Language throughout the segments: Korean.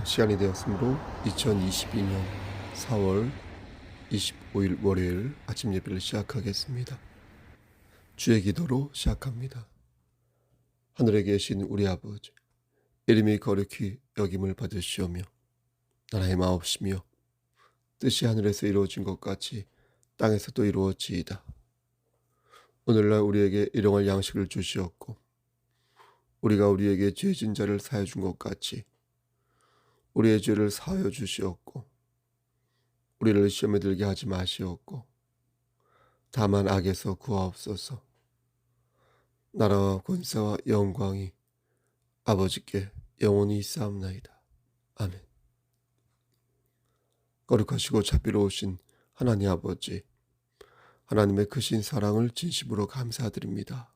시간이 되었으므로 2022년 4월 25일 월요일 아침 예배를 시작하겠습니다. 주의 기도로 시작합니다. 하늘에 계신 우리 아버지, 이름이 거룩히 여김을 받으시오며 나라의 마옵시며 뜻이 하늘에서 이루어진 것 같이 땅에서도 이루어지이다. 오늘날 우리에게 일용할 양식을 주시었고 우리가 우리에게 죄진 자를 사하여 준 것 같이 우리의 죄를 사하여 주시었고 우리를 시험에 들게 하지 마시옵고 다만 악에서 구하옵소서. 나라와 권세와 영광이 아버지께 영원히 있사옵나이다. 아멘. 거룩하시고 자비로우신 하나님 아버지, 하나님의 크신 사랑을 진심으로 감사드립니다.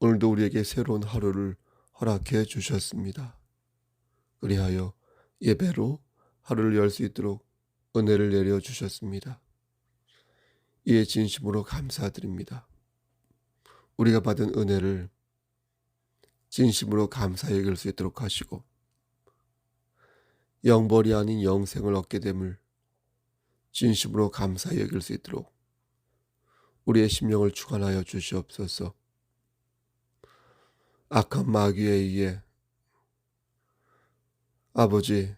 오늘도 우리에게 새로운 하루를 허락해 주셨습니다. 그리하여 예배로 하루를 열 수 있도록 은혜를 내려주셨습니다. 이에 진심으로 감사드립니다. 우리가 받은 은혜를 진심으로 감사히 여길 수 있도록 하시고 영벌이 아닌 영생을 얻게 됨을 진심으로 감사히 여길 수 있도록 우리의 심령을 주관하여 주시옵소서. 악한 마귀에 의해 아버지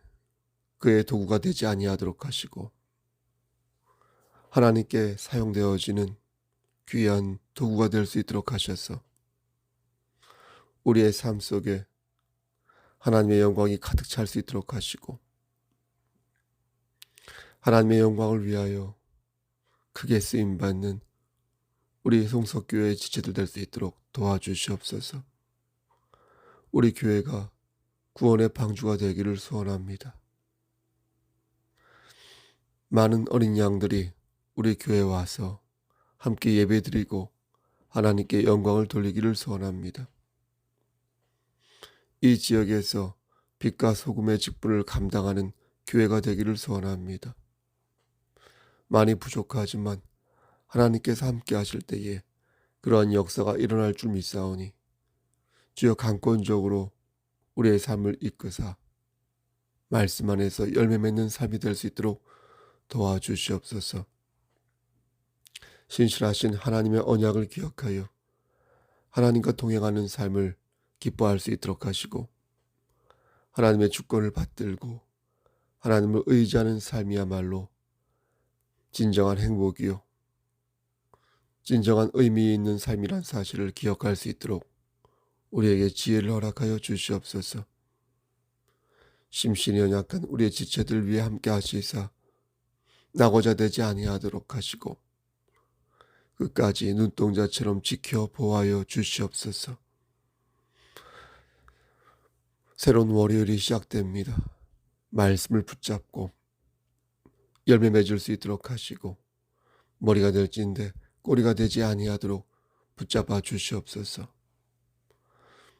그의 도구가 되지 아니하도록 하시고 하나님께 사용되어지는 귀한 도구가 될 수 있도록 하셔서 우리의 삶 속에 하나님의 영광이 가득 찰 수 있도록 하시고 하나님의 영광을 위하여 크게 쓰임받는 우리 송석교회의 지체들 될 수 있도록 도와주시옵소서. 우리 교회가 구원의 방주가 되기를 소원합니다. 많은 어린 양들이 우리 교회에 와서 함께 예배드리고 하나님께 영광을 돌리기를 소원합니다. 이 지역에서 빛과 소금의 직분을 감당하는 교회가 되기를 소원합니다. 많이 부족하지만 하나님께서 함께 하실 때에 그러한 역사가 일어날 줄 믿사오니 주여 강권적으로 우리의 삶을 이끄사 말씀 안에서 열매 맺는 삶이 될 수 있도록 도와주시옵소서. 신실하신 하나님의 언약을 기억하여 하나님과 동행하는 삶을 기뻐할 수 있도록 하시고 하나님의 주권을 받들고 하나님을 의지하는 삶이야말로 진정한 행복이요 진정한 의미 있는 삶이란 사실을 기억할 수 있도록 우리에게 지혜를 허락하여 주시옵소서. 심신이 연약한 우리의 지체들 위해 함께 하시사 낙오자 되지 아니하도록 하시고 끝까지 눈동자처럼 지켜 보호하여 주시옵소서. 새로운 월요일이 시작됩니다. 말씀을 붙잡고 열매 맺을 수 있도록 하시고 머리가 될진데 꼬리가 되지 아니하도록 붙잡아 주시옵소서.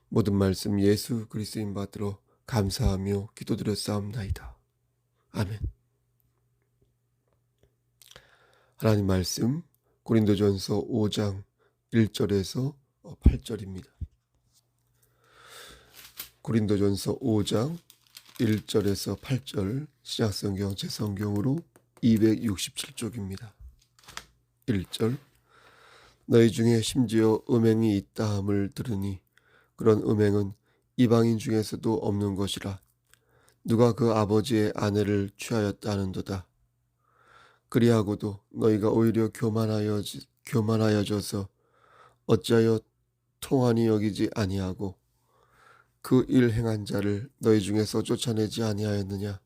모든 말씀 예수 그리스도인 받들어 감사하며 기도드렸사옵나이다. 아멘. 하나님 말씀 고린도전서 5장 1절에서 8절입니다. 고린도전서 5장 1절에서 8절 신약성경 제 성경으로 267쪽입니다. 1절 너희 중에 심지어 음행이 있다 함을 들으니 그런 음행은 이방인 중에서도 없는 것이라 누가 그 아버지의 아내를 취하였다 하는도다. 그리하고도 너희가 오히려 교만하여져서 어찌하여 통한이 여기지 아니하고 그 일 행한 자를 너희 중에서 쫓아내지 아니하였느냐.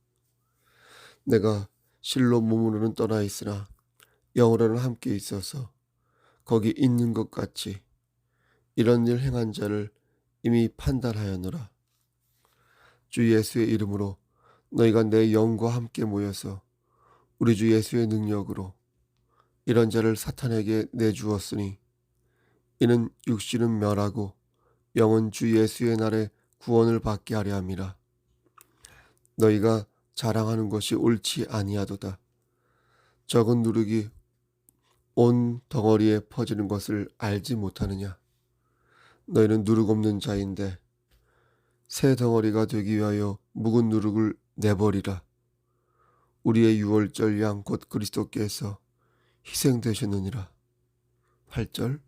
내가 실로 몸으로는 떠나 있으나 영으로는 함께 있어서 거기 있는 것 같이 이런 일 행한 자를 이미 판단하였노라. 주 예수의 이름으로 너희가 내 영과 함께 모여서 우리 주 예수의 능력으로 이런 자를 사탄에게 내주었으니 이는 육신은 멸하고 영은 주 예수의 날에 구원을 받게 하려 함이라. 너희가 자랑하는 것이 옳지 아니하도다. 적은 누룩이 온 덩어리에 퍼지는 것을 알지 못하느냐. 너희는 누룩 없는 자인데 새 덩어리가 되기 위하여 묵은 누룩을 내버리라. 우리의 유월절 양 곧 그리스도께서 희생되셨느니라. 8절.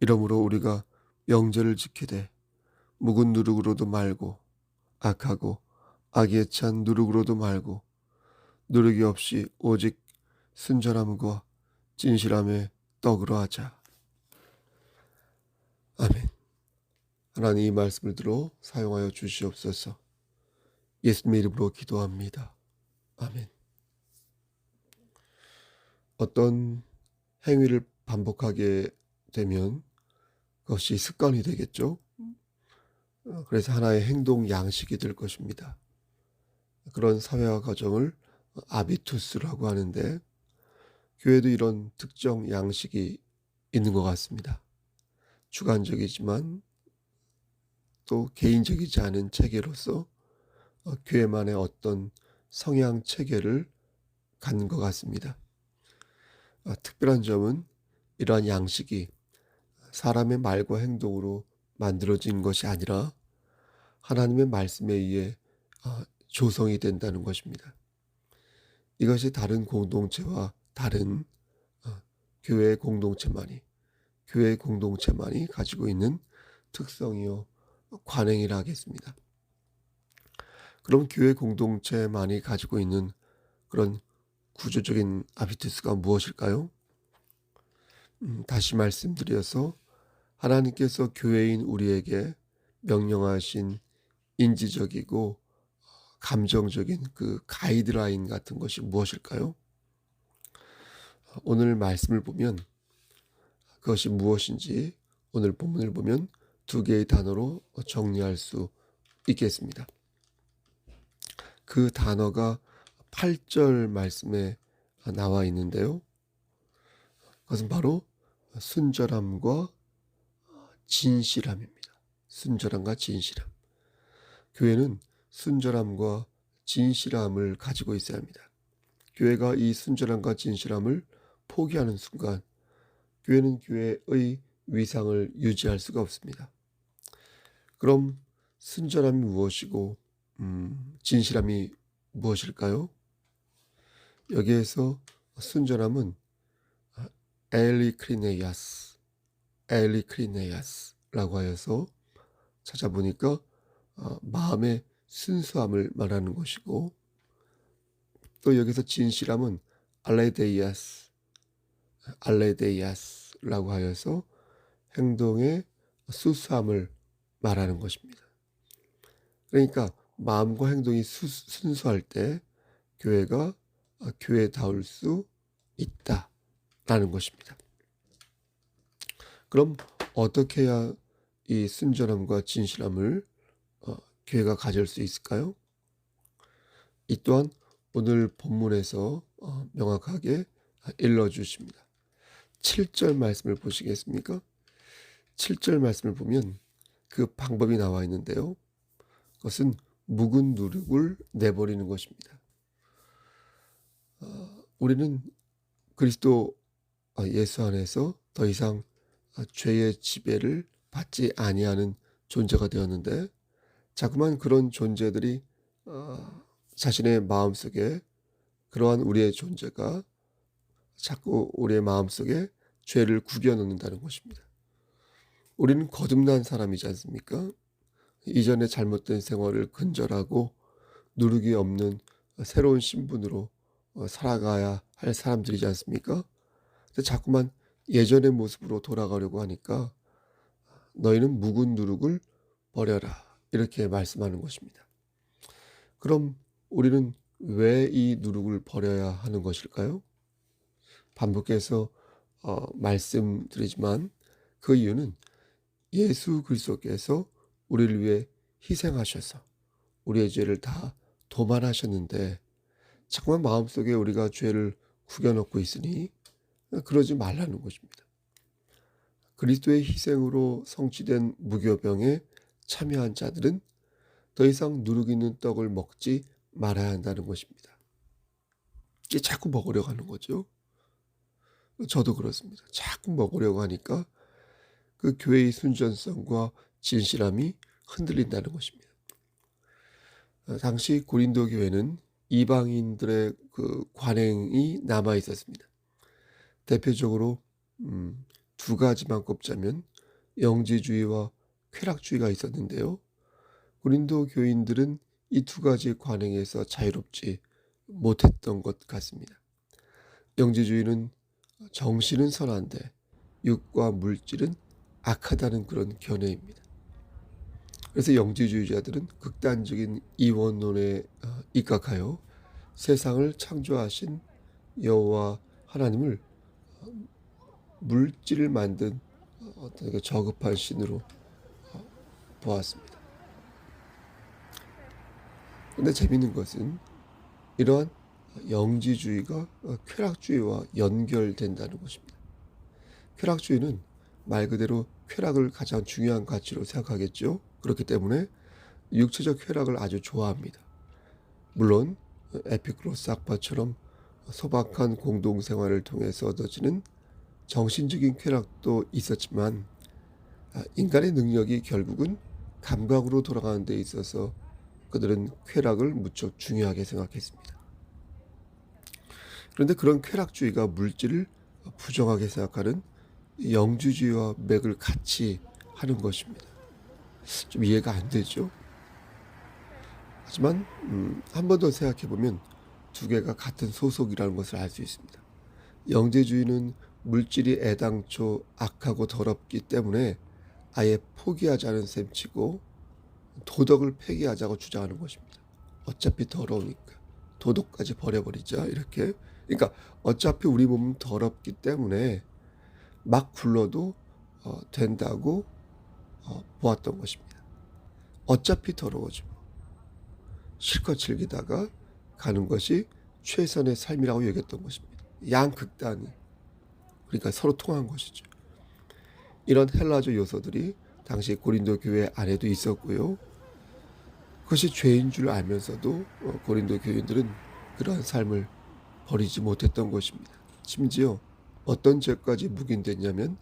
이러므로 우리가 명절을 지키되 묵은 누룩으로도 말고 악하고 악에 찬 누룩으로도 말고 누룩이 없이 오직 순전함과 진실함의 떡으로 하자. 아멘. 하나님 이 말씀을 들어 사용하여 주시옵소서. 예수님의 이름으로 기도합니다. 아멘. 어떤 행위를 반복하게 되면 그것이 습관이 되겠죠. 그래서 하나의 행동 양식이 될 것입니다. 그런 사회화 과정을 아비투스라고 하는데, 교회도 이런 특정 양식이 있는 것 같습니다. 주관적이지만 또 개인적이지 않은 체계로서 교회만의 어떤 성향 체계를 갖는 것 같습니다. 특별한 점은 이러한 양식이 사람의 말과 행동으로 만들어진 것이 아니라 하나님의 말씀에 의해 조성이 된다는 것입니다. 이것이 다른 공동체와 다른 교회의 공동체만이 가지고 있는 특성이요 관행이라 하겠습니다. 그럼 교회 공동체만이 가지고 있는 그런 구조적인 아비투스가 무엇일까요? 다시 말씀드려서 하나님께서 교회인 우리에게 명령하신 인지적이고 감정적인 그 가이드라인 같은 것이 무엇일까요? 오늘 말씀을 보면 그것이 무엇인지 오늘 본문을 보면 두 개의 단어로 정리할 수 있겠습니다. 그 단어가 8절 말씀에 나와 있는데요. 그것은 바로 순절함과 진실함입니다. 순절함과 진실함. 교회는 순절함과 진실함을 가지고 있어야 합니다. 교회가 이 순절함과 진실함을 포기하는 순간 교회는 교회의 위상을 유지할 수가 없습니다. 그럼 순절함이 무엇이고 진실함이 무엇일까요? 여기에서 순절함은 엘리크리네야스라고 하여서 찾아보니까 마음의 순수함을 말하는 것이고, 또 여기서 진실함은 알레데이아스라고 하여서 행동의 수수함을 말하는 것입니다. 그러니까 마음과 행동이 순수할 때 교회가 교회다울 수 있다라는 것입니다. 그럼 어떻게 해야 이 순전함과 진실함을 교회가 가질 수 있을까요? 이 또한 오늘 본문에서 명확하게 일러주십니다. 7절 말씀을 보시겠습니까? 7절 말씀을 보면 그 방법이 나와 있는데요. 그것은 묵은 누룩을 내버리는 것입니다. 우리는 그리스도 예수 안에서 더 이상 죄의 지배를 받지 아니하는 존재가 되었는데, 자꾸만 그런 존재들이 자신의 마음속에, 그러한 우리의 존재가 자꾸 우리의 마음속에 죄를 구겨넣는다는 것입니다. 우리는 거듭난 사람이지 않습니까? 이전의 잘못된 생활을 근절하고 누룩이 없는 새로운 신분으로 살아가야 할 사람들이지 않습니까? 근데 자꾸만 예전의 모습으로 돌아가려고 하니까 너희는 묵은 누룩을 버려라, 이렇게 말씀하는 것입니다. 그럼 우리는 왜 이 누룩을 버려야 하는 것일까요? 반복해서 말씀드리지만 그 이유는 예수 그리스도께서 우리를 위해 희생하셔서 우리의 죄를 다 도말하셨는데, 자꾸만 마음속에 우리가 죄를 구겨넣고 있으니 그러지 말라는 것입니다. 그리스도의 희생으로 성취된 무교병에 참여한 자들은 더 이상 누룩 있는 떡을 먹지 말아야 한다는 것입니다. 이게 자꾸 먹으려고 하는 거죠. 저도 그렇습니다. 자꾸 먹으려고 하니까 그 교회의 순전성과 진실함이 흔들린다는 것입니다. 당시 고린도 교회는 이방인들의 그 관행이 남아 있었습니다. 대표적으로 두 가지만 꼽자면 영지주의와 쾌락주의가 있었는데요. 고린도 교인들은 이 두 가지 관행에서 자유롭지 못했던 것 같습니다. 영지주의는 정신은 선한데 육과 물질은 악하다는 그런 견해입니다. 그래서 영지주의자들은 극단적인 이원론에 입각하여 세상을 창조하신 여호와 하나님을 물질을 만든 어떤 그 저급한 신으로 보았습니다. 그런데 재미있는 것은 이러한 영지주의가 쾌락주의와 연결된다는 것입니다. 쾌락주의는 말 그대로 쾌락을 가장 중요한 가치로 생각하겠죠. 그렇기 때문에 육체적 쾌락을 아주 좋아합니다. 물론 에피쿠로스 학파처럼 소박한 공동생활을 통해서 얻어지는 정신적인 쾌락도 있었지만 인간의 능력이 결국은 감각으로 돌아가는 데 있어서 그들은 쾌락을 무척 중요하게 생각했습니다. 그런데 그런 쾌락주의가 물질을 부정하게 생각하는 영주주의와 맥을 같이 하는 것입니다. 좀 이해가 안 되죠? 하지만 한 번 더 생각해보면 두 개가 같은 소속이라는 것을 알 수 있습니다. 영재주의는 물질이 애당초 악하고 더럽기 때문에 아예 포기하자는 셈치고 도덕을 폐기하자고 주장하는 것입니다. 어차피 더러우니까 도덕까지 버려버리자 이렇게. 그러니까 어차피 우리 몸은 더럽기 때문에 막 굴러도 된다고 보았던 것입니다. 어차피 더러워지고 실컷 즐기다가 가는 것이 최선의 삶이라고 여겼던 것입니다. 양극단이 그러니까 서로 통한 것이죠. 이런 헬라조 요소들이 당시 고린도 교회 안에도 있었고요. 그것이 죄인 줄 알면서도 고린도 교인들은 그러한 삶을 버리지 못했던 것입니다. 심지어 어떤 죄까지 묵인됐냐면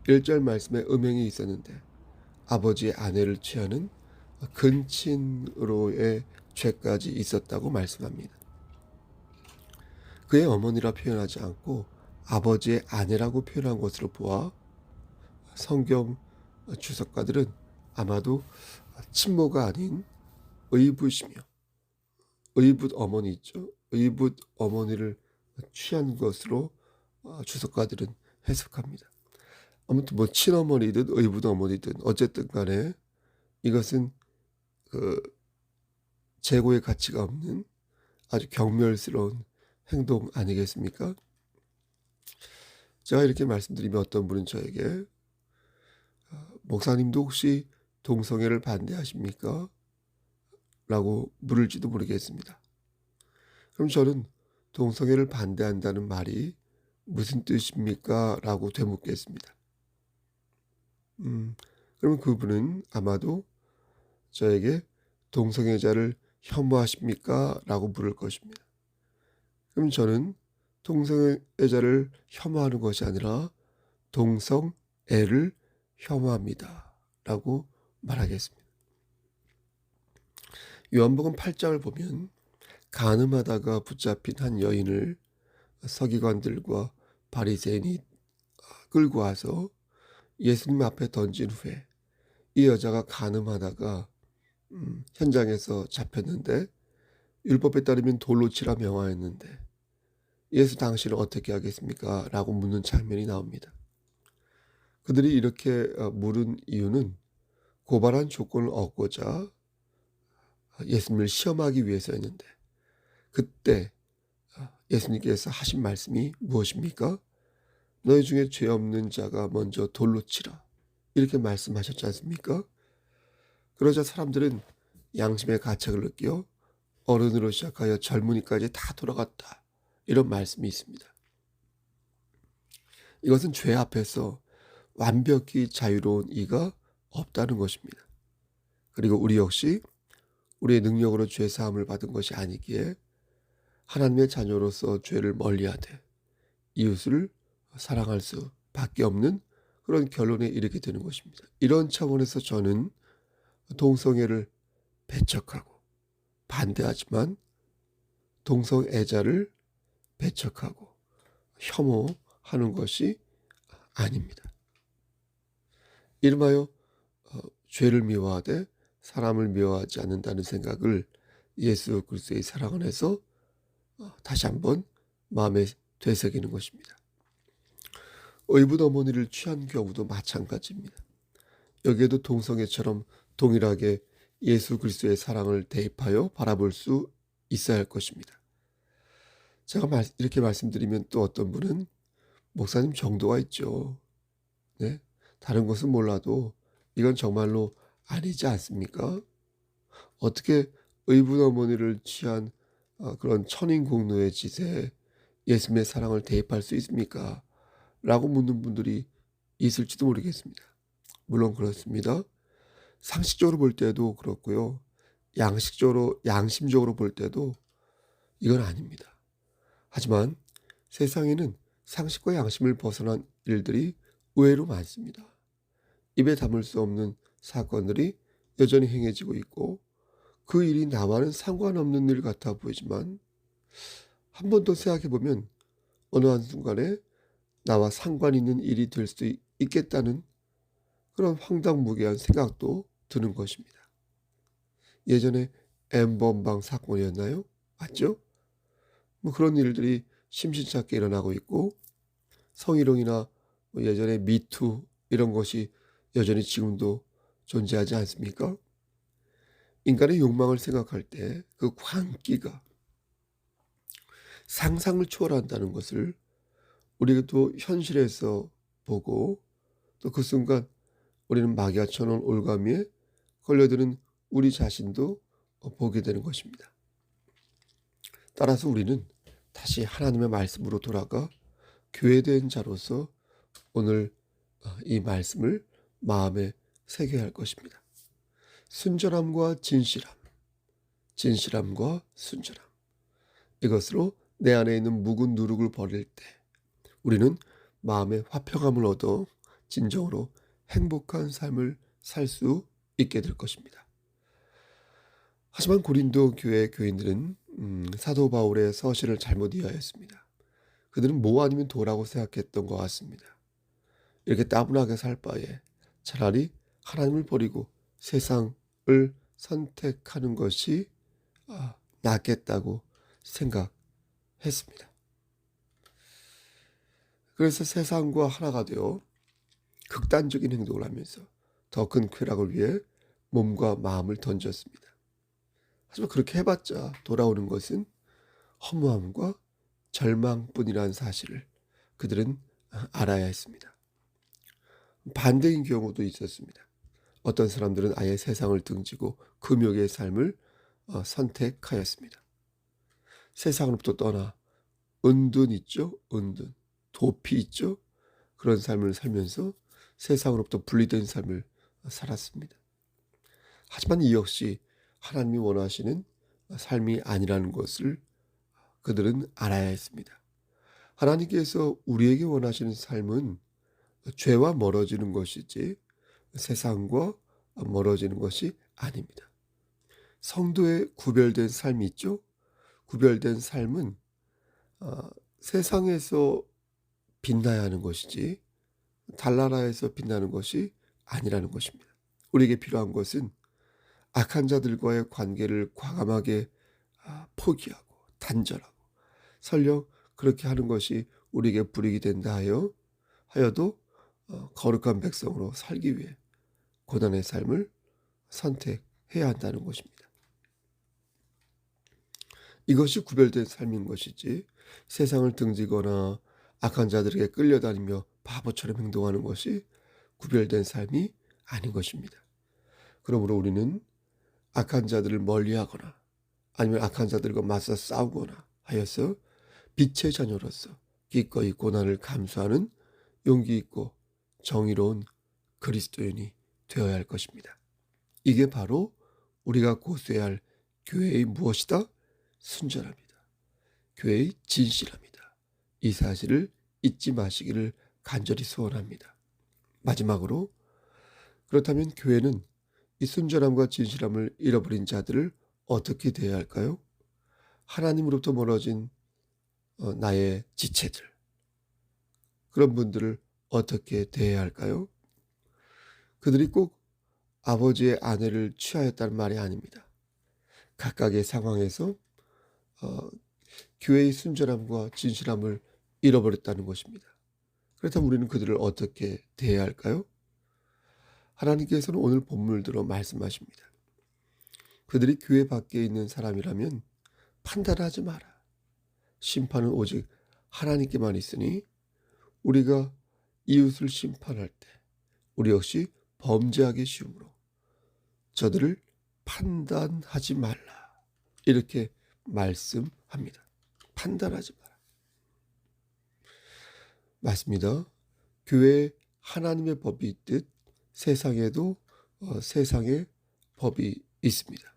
1절 말씀에 음행이 있었는데 아버지의 아내를 취하는 근친으로의 죄까지 있었다고 말씀합니다. 그의 어머니라 표현하지 않고 아버지의 아내라고 표현한 것으로 보아 성경 주석가들은 아마도 친모가 아닌 의붓이며 의붓 어머니 있죠. 의붓 어머니를 취한 것으로 주석가들은 해석합니다. 아무튼 뭐 친어머니든 의붓 어머니든 어쨌든 간에 이것은 그 재고의 가치가 없는 아주 경멸스러운 행동 아니겠습니까? 제가 이렇게 말씀드리면 어떤 분은 저에게 목사님도 혹시 동성애를 반대하십니까? 라고 물을지도 모르겠습니다. 그럼 저는 동성애를 반대한다는 말이 무슨 뜻입니까? 라고 되묻겠습니다. 그러면 그분은 아마도 저에게 동성애자를 혐오하십니까? 라고 물을 것입니다. 그럼 저는 동성애자를 혐오하는 것이 아니라 동성애를 혐오합니다. 라고 말하겠습니다. 요한복음 8장을 보면 간음하다가 붙잡힌 한 여인을 서기관들과 바리새인이 끌고 와서 예수님 앞에 던진 후에 이 여자가 간음하다가 현장에서 잡혔는데 율법에 따르면 돌로 치라 명하였는데 예수 당신은 어떻게 하겠습니까? 라고 묻는 장면이 나옵니다. 그들이 이렇게 물은 이유는 고발한 조건을 얻고자 예수님을 시험하기 위해서였는데 그때 예수님께서 하신 말씀이 무엇입니까? 너희 중에 죄 없는 자가 먼저 돌로 치라. 이렇게 말씀하셨지 않습니까? 그러자 사람들은 양심의 가책을 느껴 어른으로 시작하여 젊은이까지 다 돌아갔다. 이런 말씀이 있습니다. 이것은 죄 앞에서 완벽히 자유로운 이가 없다는 것입니다. 그리고 우리 역시 우리의 능력으로 죄 사함을 받은 것이 아니기에 하나님의 자녀로서 죄를 멀리하되 이웃을 사랑할 수밖에 없는 그런 결론에 이르게 되는 것입니다. 이런 차원에서 저는 동성애를 배척하고 반대하지만 동성애자를 배척하고 혐오하는 것이 아닙니다. 이름하여 죄를 미워하되 사람을 미워하지 않는다는 생각을 예수 그리스도의 사랑 안에서 다시 한번 마음에 되새기는 것입니다. 의붓 어머니를 취한 경우도 마찬가지입니다. 여기에도 동성애처럼 동일하게 예수 그리스도의 사랑을 대입하여 바라볼 수 있어야 할 것입니다. 제가 이렇게 말씀드리면 또 어떤 분은 목사님 정도가 있죠. 네? 다른 것은 몰라도 이건 정말로 아니지 않습니까? 어떻게 의붓 어머니를 취한 그런 천인공노의 짓에 예수님의 사랑을 대입할 수 있습니까? 라고 묻는 분들이 있을지도 모르겠습니다. 물론 그렇습니다. 상식적으로 볼 때도 그렇고요. 양심적으로 볼 때도 이건 아닙니다. 하지만 세상에는 상식과 양심을 벗어난 일들이 의외로 많습니다. 입에 담을 수 없는 사건들이 여전히 행해지고 있고 그 일이 나와는 상관없는 일 같아 보이지만 한 번 더 생각해보면 어느 한순간에 나와 상관 있는 일이 될 수 있겠다는 그런 황당무계한 생각도 드는 것입니다. 예전에 엠번방 사건이었나요? 맞죠? 그런 일들이 심심찮게 일어나고 있고 성희롱이나 예전에 미투 이런 것이 여전히 지금도 존재하지 않습니까? 인간의 욕망을 생각할 때 그 광기가 상상을 초월한다는 것을 우리도 현실에서 보고 또 그 순간 우리는 마귀가 쳐놓은 올가미에 걸려드는 우리 자신도 보게 되는 것입니다. 따라서 우리는 다시 하나님의 말씀으로 돌아가 교회된 자로서 오늘 이 말씀을 마음에 새겨야 할 것입니다. 순전함과 진실함과 순전함. 이것으로 내 안에 있는 묵은 누룩을 버릴 때 우리는 마음의 화평함을 얻어 진정으로 행복한 삶을 살 수 있게 될 것입니다. 하지만 고린도 교회 교인들은 사도 바울의 서신을 잘못 이해하였습니다. 그들은 뭐 아니면 도라고 생각했던 것 같습니다. 이렇게 따분하게 살 바에 차라리 하나님을 버리고 세상을 선택하는 것이 낫겠다고 생각했습니다. 그래서 세상과 하나가 되어 극단적인 행동을 하면서 더 큰 쾌락을 위해 몸과 마음을 던졌습니다. 하지만 그렇게 해봤자 돌아오는 것은 허무함과 절망뿐이라는 사실을 그들은 알아야 했습니다. 반대인 경우도 있었습니다. 어떤 사람들은 아예 세상을 등지고 금욕의 삶을 선택하였습니다. 세상으로부터 떠나 은둔 있죠? 은둔. 도피 있죠? 그런 삶을 살면서 세상으로부터 분리된 삶을 살았습니다. 하지만 이 역시 하나님이 원하시는 삶이 아니라는 것을 그들은 알아야 했습니다. 하나님께서 우리에게 원하시는 삶은 죄와 멀어지는 것이지 세상과 멀어지는 것이 아닙니다. 성도의 구별된 삶이 있죠. 구별된 삶은 세상에서 빛나야 하는 것이지 달나라에서 빛나는 것이 아니라는 것입니다. 우리에게 필요한 것은 악한 자들과의 관계를 과감하게 포기하고 단절하고 설령 그렇게 하는 것이 우리에게 불이익이 된다 하여도 거룩한 백성으로 살기 위해 고난의 삶을 선택해야 한다는 것입니다. 이것이 구별된 삶인 것이지 세상을 등지거나 악한 자들에게 끌려다니며 바보처럼 행동하는 것이 구별된 삶이 아닌 것입니다. 그러므로 우리는 악한 자들을 멀리하거나 아니면 악한 자들과 맞서 싸우거나 하여서 빛의 자녀로서 기꺼이 고난을 감수하는 용기 있고 정의로운 그리스도인이 되어야 할 것입니다. 이게 바로 우리가 고수해야 할 교회의 무엇이다? 순전합니다. 교회의 진실합니다. 이 사실을 잊지 마시기를 간절히 소원합니다. 마지막으로 그렇다면 교회는 이 순전함과 진실함을 잃어버린 자들을 어떻게 대해야 할까요? 하나님으로부터 멀어진 나의 지체들, 그런 분들을 어떻게 대해야 할까요? 그들이 꼭 아버지의 아내를 취하였다는 말이 아닙니다. 각각의 상황에서 어, 교회의 순전함과 진실함을 잃어버렸다는 것입니다. 그렇다면 우리는 그들을 어떻게 대해야 할까요? 하나님께서는 오늘 본문을 들어 말씀하십니다. 그들이 교회 밖에 있는 사람이라면 판단하지 마라. 심판은 오직 하나님께만 있으니 우리가 이웃을 심판할 때 우리 역시 범죄하기 쉬우므로 저들을 판단하지 말라. 이렇게 말씀합니다. 판단하지 마라. 맞습니다. 교회에 하나님의 법이 있듯 세상에도 세상의 법이 있습니다.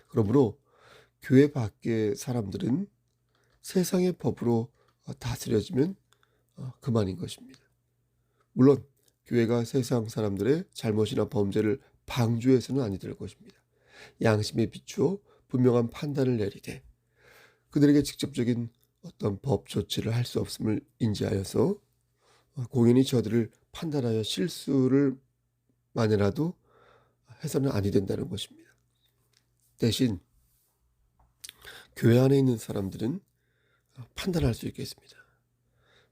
그러므로 교회 밖의 사람들은 세상의 법으로 다스려지면 그만인 것입니다. 물론 교회가 세상 사람들의 잘못이나 범죄를 방조해서는 아니 될 것입니다. 양심에 비추어 분명한 판단을 내리되 그들에게 직접적인 어떤 법 조치를 할 수 없음을 인지하여서 공연히 저들을 판단하여 실수를 만이라도 해서는 아니 된다는 것입니다. 대신 교회 안에 있는 사람들은 판단할 수 있겠습니다.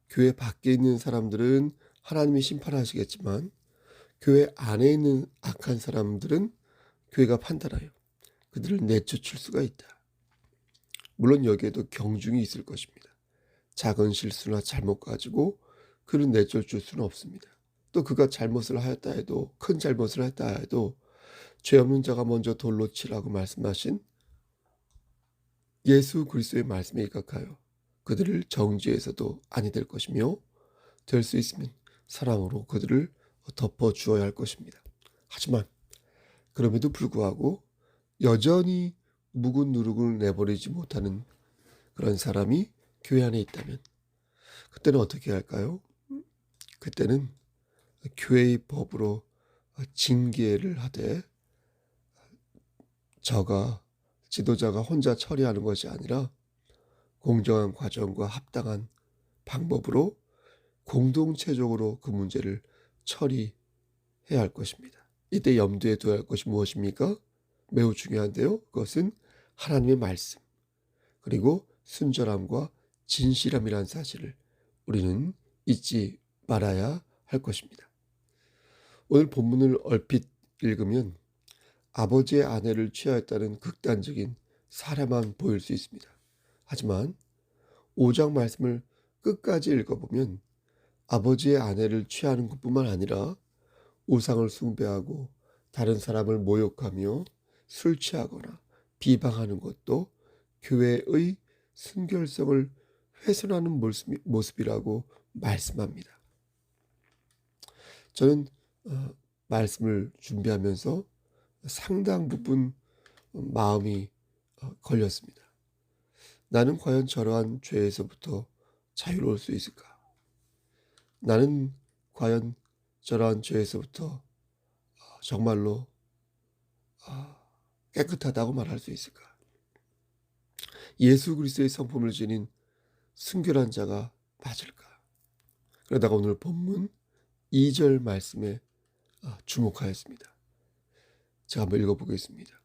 교회 밖에 있는 사람들은 하나님이 심판하시겠지만 교회 안에 있는 악한 사람들은 교회가 판단하여 그들을 내쫓을 수가 있다. 물론 여기에도 경중이 있을 것입니다. 작은 실수나 잘못 가지고 그를 내쫓을 수는 없습니다. 또 그가 잘못을 하였다 해도, 큰 잘못을 했다 해도 죄 없는 자가 먼저 돌로 치라고 말씀하신 예수 그리스도의 말씀에 입각하여 그들을 정죄해서도 아니 될 것이며, 될 수 있으면 사랑으로 그들을 덮어 주어야 할 것입니다. 하지만 그럼에도 불구하고 여전히 묵은 누룩을 내버리지 못하는 그런 사람이 교회 안에 있다면 그때는 어떻게 할까요? 그때는 교회의 법으로 징계를 하되 지도자가 혼자 처리하는 것이 아니라 공정한 과정과 합당한 방법으로 공동체적으로 그 문제를 처리해야 할 것입니다. 이때 염두에 둬야 할 것이 무엇입니까? 매우 중요한데요. 그것은 하나님의 말씀, 그리고 순전함과 진실함이라는 사실을 우리는 잊지 말아야 할 것입니다. 오늘 본문을 얼핏 읽으면 아버지의 아내를 취하였다는 극단적인 사례만 보일 수 있습니다. 하지만 5장 말씀을 끝까지 읽어보면 아버지의 아내를 취하는 것뿐만 아니라 우상을 숭배하고 다른 사람을 모욕하며 술 취하거나 비방하는 것도 교회의 순결성을 훼손하는 모습이라고 말씀합니다. 저는 말씀을 준비하면서 상당 부분 마음이 걸렸습니다. 나는 과연 저러한 죄에서부터 자유로울 수 있을까? 나는 과연 저러한 죄에서부터 정말로 깨끗하다고 말할 수 있을까? 예수 그리스도의 성품을 지닌 순결한 자가 맞을까? 그러다가 오늘 본문 2절 말씀에 주목하였습니다. 제가 한번 읽어보겠습니다.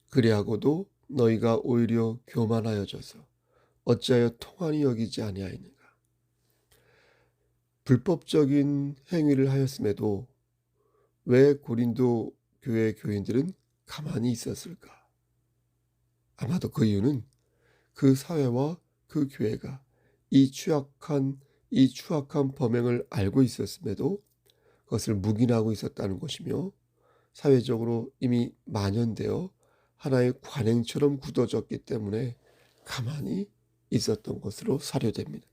그리하고도 너희가 오히려 교만하여져서 어찌하여 통한이 여기지 아니하였는가? 불법적인 행위를 하였음에도 왜 고린도 교회 교인들은 가만히 있었을까? 아마도 그 이유는 그 사회와 그 교회가 이 추악한 범행을 알고 있었음에도 그것을 묵인하고 있었다는 것이며, 사회적으로 이미 만연되어 하나의 관행처럼 굳어졌기 때문에 가만히 있었던 것으로 사료됩니다.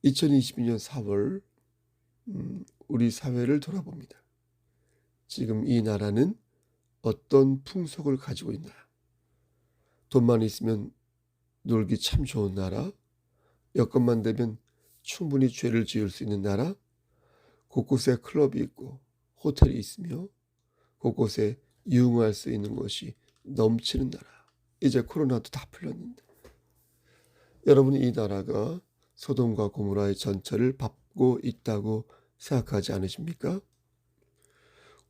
2022년 4월 우리 사회를 돌아봅니다. 지금 이 나라는 어떤 풍속을 가지고 있나? 돈만 있으면 놀기 참 좋은 나라, 여건만 되면 충분히 죄를 지을 수 있는 나라, 곳곳에 클럽이 있고 호텔이 있으며 곳곳에 유흥할 수 있는 것이 넘치는 나라. 이제 코로나도 다 풀렸는데 여러분, 이 나라가 소돔과 고모라의 전철을 밟고 있다고 생각하지 않으십니까?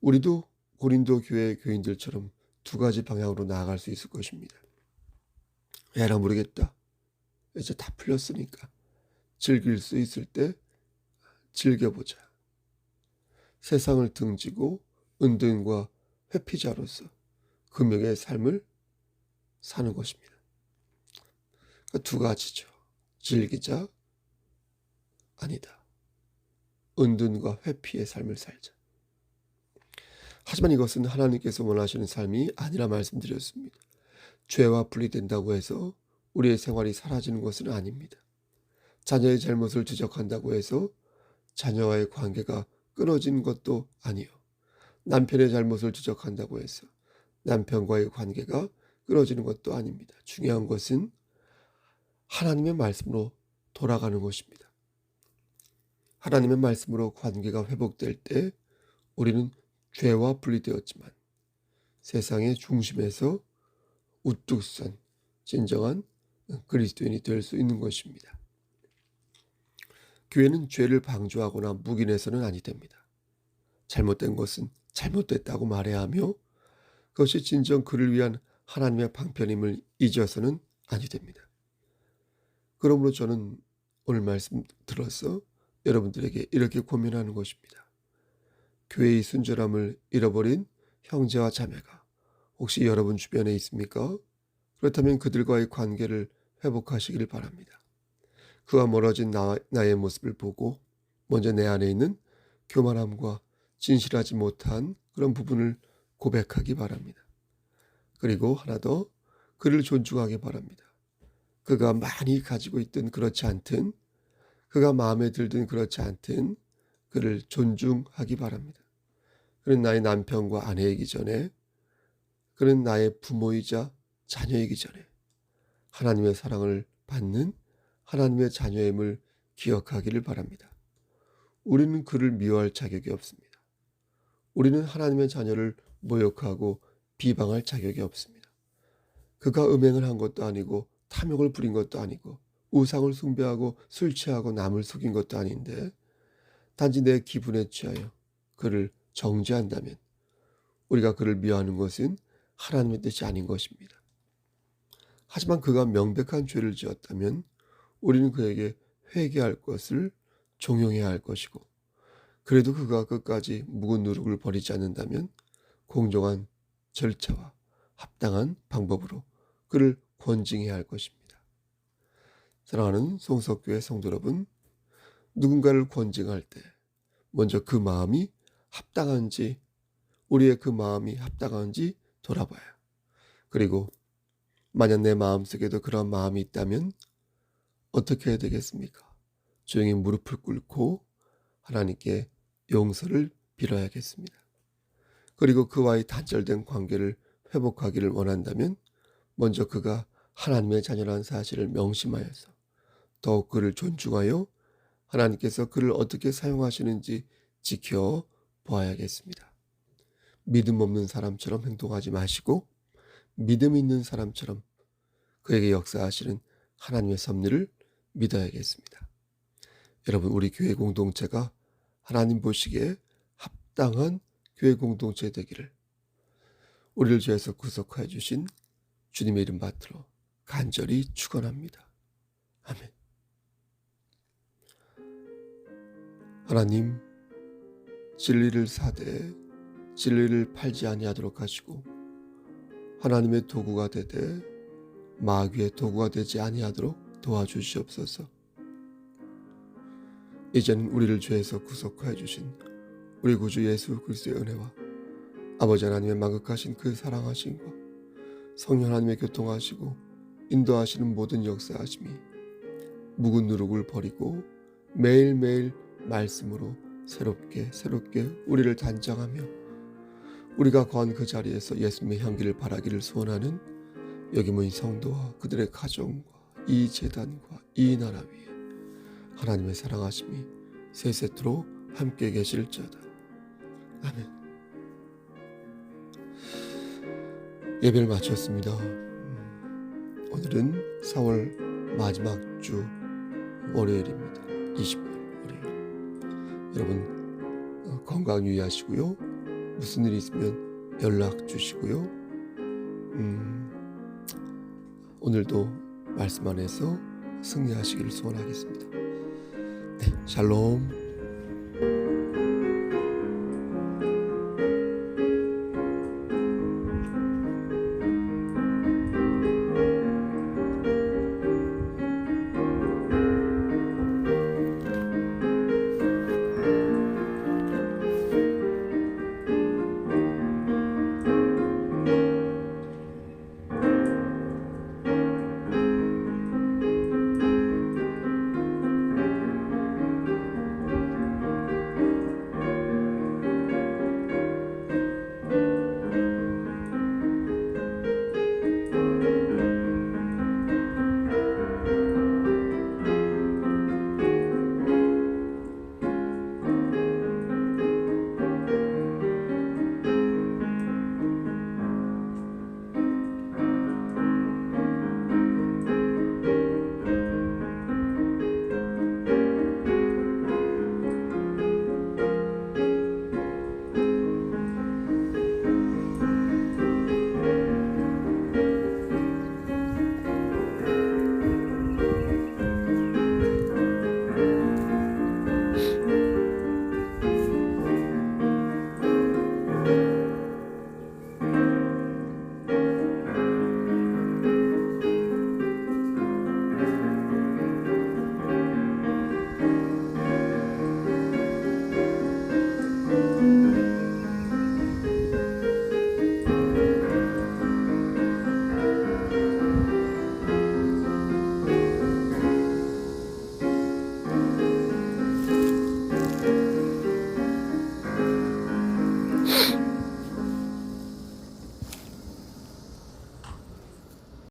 우리도 고린도 교회 교인들처럼 두 가지 방향으로 나아갈 수 있을 것입니다. 에라 모르겠다. 이제 다 풀렸으니까 즐길 수 있을 때 즐겨보자. 세상을 등지고 은둔과 회피자로서 금욕의 삶을 사는 것입니다. 그러니까 두 가지죠. 즐기자, 아니다. 은둔과 회피의 삶을 살자. 하지만 이것은 하나님께서 원하시는 삶이 아니라 말씀드렸습니다. 죄와 분리된다고 해서 우리의 생활이 사라지는 것은 아닙니다. 자녀의 잘못을 지적한다고 해서 자녀와의 관계가 끊어진 것도 아니요. 남편의 잘못을 지적한다고 해서 남편과의 관계가 끊어지는 것도 아닙니다. 중요한 것은 하나님의 말씀으로 돌아가는 것입니다. 하나님의 말씀으로 관계가 회복될 때 우리는 죄와 분리되었지만 세상의 중심에서 우뚝 선 진정한 그리스도인이 될 수 있는 것입니다. 교회는 죄를 방조하거나 묵인해서는 아니 됩니다. 잘못된 것은 잘못됐다고 말해야 하며 그것이 진정 그를 위한 하나님의 방편임을 잊어서는 아니 됩니다. 그러므로 저는 오늘 말씀 들어서 여러분들에게 이렇게 고민하는 것입니다. 교회의 순결함을 잃어버린 형제와 자매가 혹시 여러분 주변에 있습니까? 그렇다면 그들과의 관계를 회복하시길 바랍니다. 그와 멀어진 나의 모습을 보고 먼저 내 안에 있는 교만함과 진실하지 못한 그런 부분을 고백하기 바랍니다. 그리고 하나 더, 그를 존중하기 바랍니다. 그가 많이 가지고 있든 그렇지 않든, 그가 마음에 들든 그렇지 않든 그를 존중하기 바랍니다. 그는 나의 남편과 아내이기 전에, 그는 나의 부모이자 자녀이기 전에 하나님의 사랑을 받는 하나님의 자녀임을 기억하기를 바랍니다. 우리는 그를 미워할 자격이 없습니다. 우리는 하나님의 자녀를 모욕하고 비방할 자격이 없습니다. 그가 음행을 한 것도 아니고 탐욕을 부린 것도 아니고 우상을 숭배하고 술 취하고 남을 속인 것도 아닌데 단지 내 기분에 취하여 그를 정죄한다면 우리가 그를 미워하는 것은 하나님의 뜻이 아닌 것입니다. 하지만 그가 명백한 죄를 지었다면 우리는 그에게 회개할 것을 종용해야 할 것이고, 그래도 그가 끝까지 묵은 누룩을 버리지 않는다면 공정한 절차와 합당한 방법으로 그를 권징해야 할 것입니다. 사랑하는 송석교회 성도 여러분, 누군가를 권징할 때 먼저 그 마음이 합당한지, 우리의 그 마음이 합당한지 돌아봐요. 그리고 만약 내 마음속에도 그런 마음이 있다면 어떻게 해야 되겠습니까? 조용히 무릎을 꿇고 하나님께 용서를 빌어야겠습니다. 그리고 그와의 단절된 관계를 회복하기를 원한다면 먼저 그가 하나님의 자녀라는 사실을 명심하여서 더욱 그를 존중하여 하나님께서 그를 어떻게 사용하시는지 지켜보아야겠습니다. 믿음 없는 사람처럼 행동하지 마시고 믿음 있는 사람처럼 그에게 역사하시는 하나님의 섭리를 믿어야겠습니다. 여러분, 우리 교회 공동체가 하나님 보시기에 합당한 교회 공동체 되기를 우리를 죄에서 구속하여 주신 주님의 이름 받들어 간절히 축원합니다. 아멘. 하나님, 진리를 사되 진리를 팔지 아니하도록 하시고 하나님의 도구가 되되 마귀의 도구가 되지 아니하도록 도와주시옵소서. 이제는 우리를 죄에서 구속하여 주신 우리 구주 예수 그리스도의 은혜와 아버지 하나님의 만극하신 그 사랑하심과 성령 하나님의 교통하시고 인도하시는 모든 역사하심이 묵은 누룩을 버리고 매일매일 말씀으로 새롭게 우리를 단장하며 우리가 거한 그 자리에서 예수님의 향기를 바라기를 소원하는 여기 모인 성도와 그들의 가정과 이 제단과 이 나라 위에 하나님의 사랑하심이 세세토록 함께 계실지어다. 아멘. 예배를 마쳤습니다. 오늘은 4월 마지막 주 월요일입니다. 20일 월요일. 여러분 건강 유의하시고요. 무슨 일이 있으면 연락 주시고요. 오늘도 말씀 안에서 승리하시기를 소원하겠습니다. 네, 샬롬.